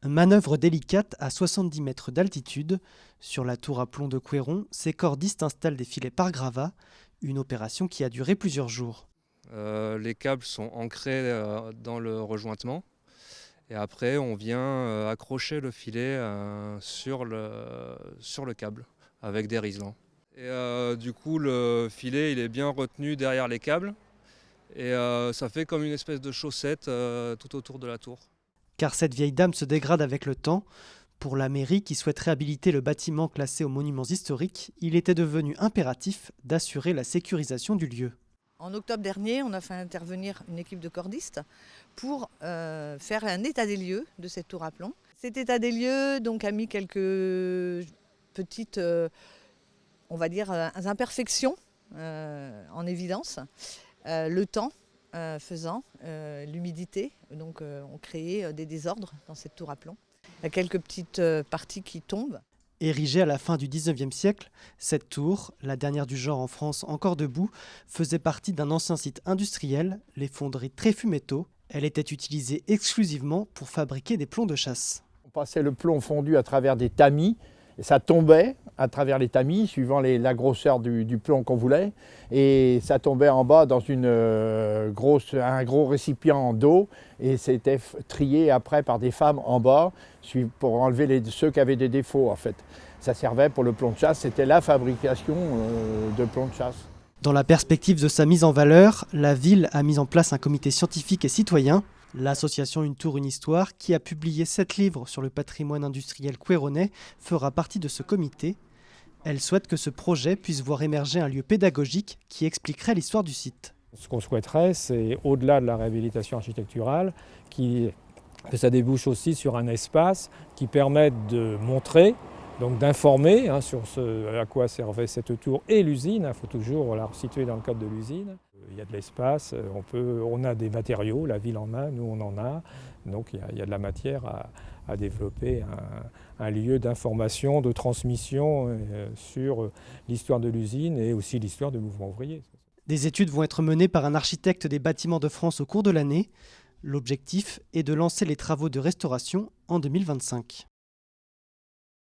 Manœuvre délicate à 70 mètres d'altitude. Sur la tour à plomb de Couéron, ces cordistes installent des filets par gravat, une opération qui a duré plusieurs jours. Les câbles sont ancrés dans le rejointement et après on vient accrocher le filet sur le câble avec des riselants. Et du coup le filet il est bien retenu derrière les câbles et ça fait comme une espèce de chaussette tout autour de la tour. Car cette vieille dame se dégrade avec le temps. Pour la mairie qui souhaite réhabiliter le bâtiment classé aux monuments historiques, il était devenu impératif d'assurer la sécurisation du lieu. En octobre dernier, on a fait intervenir une équipe de cordistes pour faire un état des lieux de cette tour à plomb. Cet état des lieux donc, a mis quelques petites, on va dire, imperfections en évidence. Le temps faisant, l'humidité, donc ont créé des désordres dans cette tour à plomb. Il y a quelques petites parties qui tombent. Érigée à la fin du XIXe siècle, cette tour, la dernière du genre en France encore debout, faisait partie d'un ancien site industriel, les fonderies Tréfu-Métaux. Elle était utilisée exclusivement pour fabriquer des plombs de chasse. On passait le plomb fondu à travers des tamis, et ça tombait à travers les tamis, suivant la grosseur du plomb qu'on voulait, et ça tombait en bas dans un gros récipient d'eau, et c'était trié après par des femmes en bas, pour enlever ceux qui avaient des défauts en fait. Ça servait pour le plomb de chasse, c'était la fabrication de plomb de chasse. Dans la perspective de sa mise en valeur, la ville a mis en place un comité scientifique et citoyen, l'association Une Tour, Une Histoire, qui a publié 7 livres sur le patrimoine industriel couéronnais, fera partie de ce comité. Elle souhaite que ce projet puisse voir émerger un lieu pédagogique qui expliquerait l'histoire du site. Ce qu'on souhaiterait, c'est au-delà de la réhabilitation architecturale, que ça débouche aussi sur un espace qui permette de montrer, donc d'informer sur à quoi servait cette tour et l'usine. Il faut toujours la situer dans le cadre de l'usine. Il y a de l'espace, on a des matériaux, la ville en a, nous on en a. Donc il y a de la matière à développer un lieu d'information, de transmission sur l'histoire de l'usine et aussi l'histoire du mouvement ouvrier. Des études vont être menées par un architecte des bâtiments de France au cours de l'année. L'objectif est de lancer les travaux de restauration en 2025.